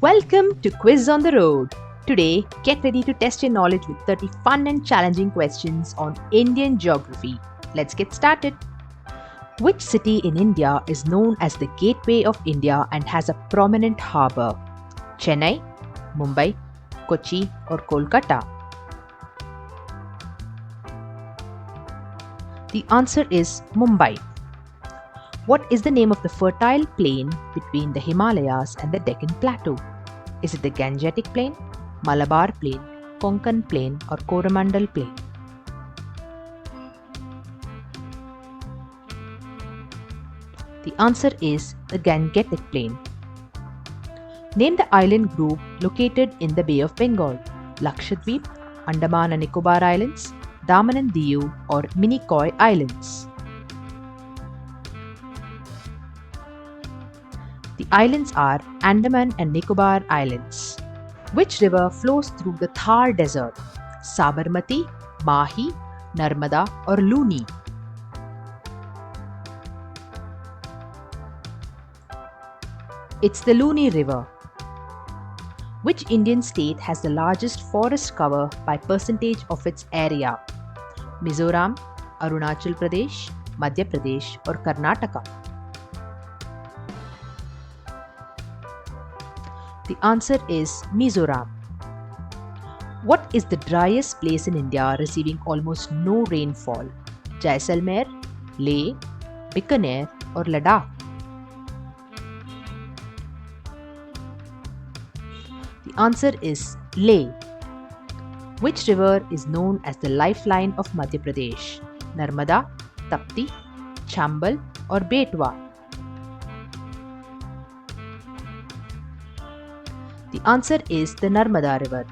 Welcome to Quiz on the Road. Today, get ready to test your knowledge with 30 fun and challenging questions on Indian geography. Let's get started. Which city in India is known as the Gateway of India and has a prominent harbour? Chennai, Mumbai, Kochi, or Kolkata? The answer is Mumbai. What is the name of the fertile plain between the Himalayas and the Deccan Plateau? Is it the Gangetic Plain, Malabar Plain, Konkan Plain, or Coromandel Plain? The answer is the Gangetic Plain. Name the island group located in the Bay of Bengal: Lakshadweep, Andaman and Nicobar Islands, Daman and Diu, or Minicoy Islands. The islands are Andaman and Nicobar Islands. Which river flows through the Thar Desert? Sabarmati, Mahi, Narmada, or Luni? It's the Luni River. Which Indian state has the largest forest cover by percentage of its area? Mizoram, Arunachal Pradesh, Madhya Pradesh, or Karnataka? The answer is Mizoram. What is the driest place in India receiving almost no rainfall? Jaisalmer, Leh, Bikaner, or Ladakh? The answer is Leh. Which river is known as the lifeline of Madhya Pradesh? Narmada, Tapti, Chambal, or Betwa? The answer is the Narmada River.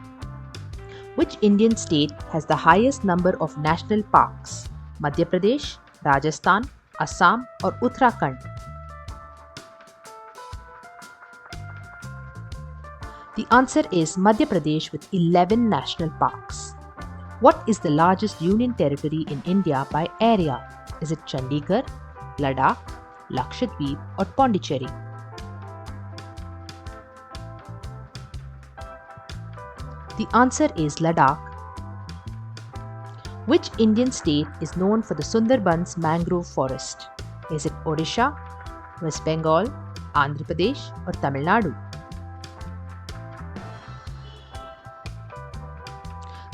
Which Indian state has the highest number of national parks? Madhya Pradesh, Rajasthan, Assam, or Uttarakhand? The answer is Madhya Pradesh with 11 national parks. What is the largest union territory in India by area? Is it Chandigarh, Ladakh, Lakshadweep, or Pondicherry? The answer is Ladakh. Which Indian state is known for the Sundarbans mangrove forest? Is it Odisha, West Bengal, Andhra Pradesh, or Tamil Nadu?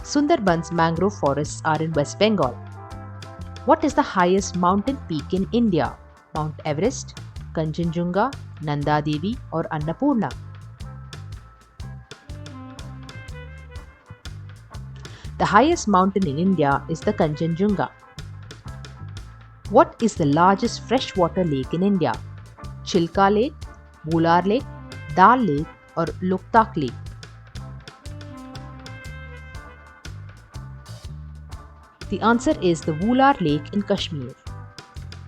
Sundarbans mangrove forests are in West Bengal. What is the highest mountain peak in India? Mount Everest, Kanchenjunga, Nanda Devi, or Annapurna? The highest mountain in India is the Kanchenjunga. What is the largest freshwater lake in India? Chilka Lake, Wular Lake, Dal Lake, or Loktak Lake? The answer is the Wular Lake in Kashmir.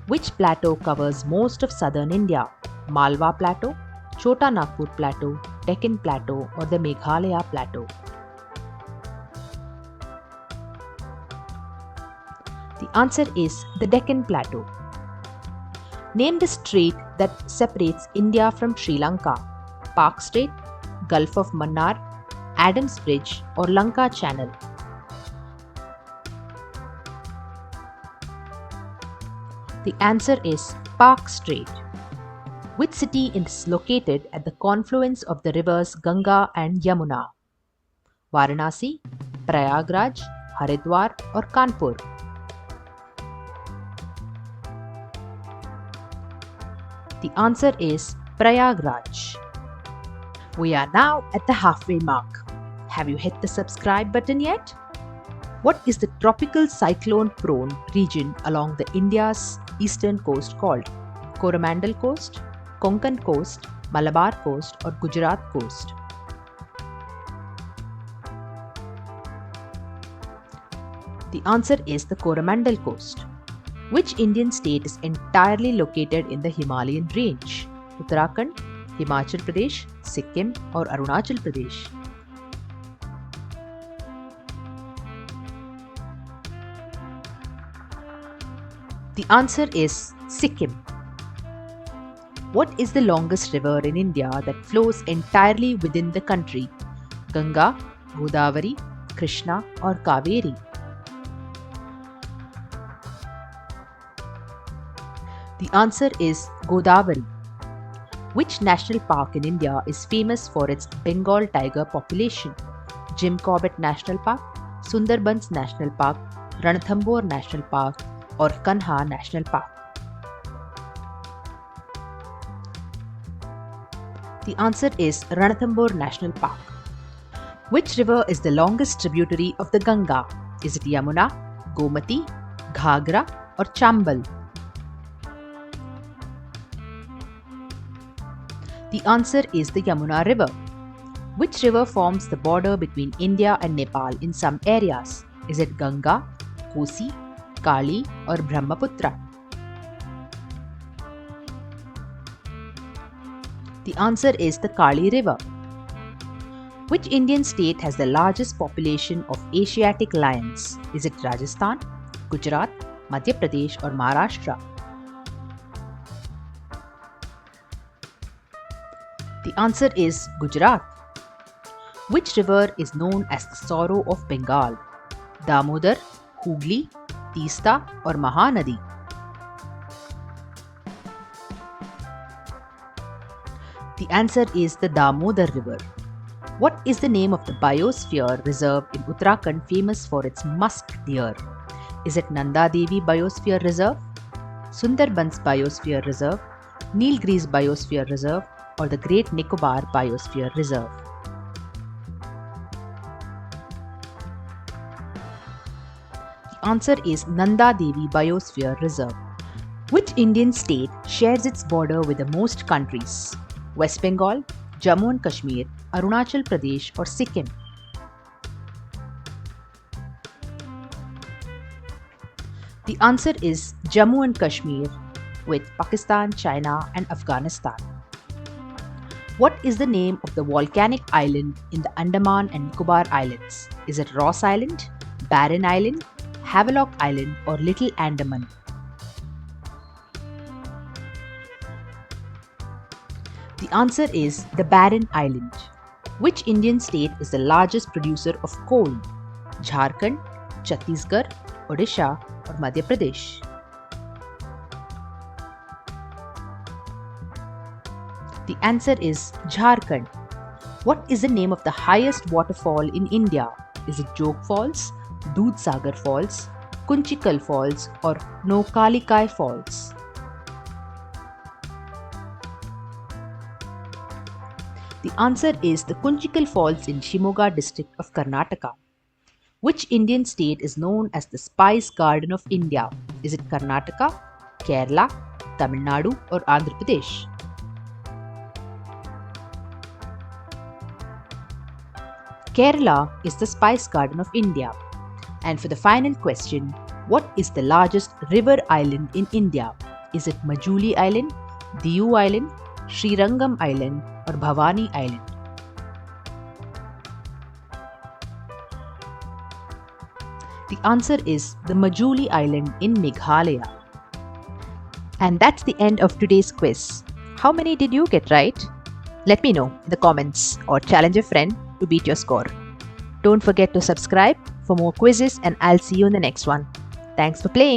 Which plateau covers most of southern India? Malwa Plateau, Chota Nagpur Plateau, Deccan Plateau, or the Meghalaya Plateau? The answer is the Deccan Plateau. Name the strait that separates India from Sri Lanka: Park Strait, Gulf of Mannar, Adams Bridge, or Lanka Channel? The answer is Park Strait. Which city is located at the confluence of the rivers Ganga and Yamuna? Varanasi, Prayagraj, Haridwar, or Kanpur? The answer is Prayagraj. We are now at the halfway mark. Have you hit the subscribe button yet? What is the tropical cyclone prone region along the India's eastern coast called? Coromandel Coast, Konkan Coast, Malabar Coast, or Gujarat Coast? The answer is the Coromandel Coast. Which Indian state is entirely located in the Himalayan range? Uttarakhand, Himachal Pradesh, Sikkim, or Arunachal Pradesh? The answer is Sikkim. What is the longest river in India that flows entirely within the country? Ganga, Godavari, Krishna or Kaveri? The answer is Godavari. Which national park in India is famous for its Bengal tiger population? Jim Corbett National Park, Sundarbans National Park, Ranthambore National Park or Kanha National Park? The answer is Ranthambore National Park. Which river is the longest tributary of the Ganga? Is it Yamuna, Gomati, Ghagra or Chambal? The answer is the Yamuna River. Which river forms the border between India and Nepal in some areas? Is it Ganga, Kosi, Kali or Brahmaputra? The answer is the Kali River. Which Indian state has the largest population of Asiatic lions? Is it Rajasthan, Gujarat, Madhya Pradesh or Maharashtra? The answer is Gujarat. Which river is known as the sorrow of Bengal? Damodar, Hooghly, Teesta or Mahanadi? The answer is the Damodar River. What is the name of the biosphere reserve in Uttarakhand famous for its musk deer? Is it Nanda Devi Biosphere Reserve, Sundarbans Biosphere Reserve, Nilgiris Biosphere Reserve or the Great Nicobar Biosphere Reserve? The answer is Nanda Devi Biosphere Reserve. Which Indian state shares its border with the most countries? West Bengal, Jammu and Kashmir, Arunachal Pradesh or Sikkim? The answer is Jammu and Kashmir with Pakistan, China and Afghanistan. What is the name of the volcanic island in the Andaman and Nicobar Islands? Is it Ross Island, Barren Island, Havelock Island or Little Andaman? The answer is the Barren Island. Which Indian state is the largest producer of coal? Jharkhand, Chhattisgarh, Odisha or Madhya Pradesh? The answer is Jharkhand. What is the name of the highest waterfall in India? Is it Jog Falls, Dudhsagar Falls, Kunchikal Falls or Nokalikai Falls? The answer is the Kunchikal Falls in Shimoga district of Karnataka. Which Indian state is known as the Spice Garden of India? Is it Karnataka, Kerala, Tamil Nadu or Andhra Pradesh? Kerala is the Spice Garden of India. And for the final question, what is the largest river island in India? Is it Majuli Island, Diu Island, Srirangam Island or Bhavani Island? The answer is the Majuli Island in Meghalaya. And that's the end of today's quiz. How many did you get right? Let me know in the comments or challenge a friend to beat your score. Don't forget to subscribe for more quizzes and I'll see you in the next one. Thanks for playing.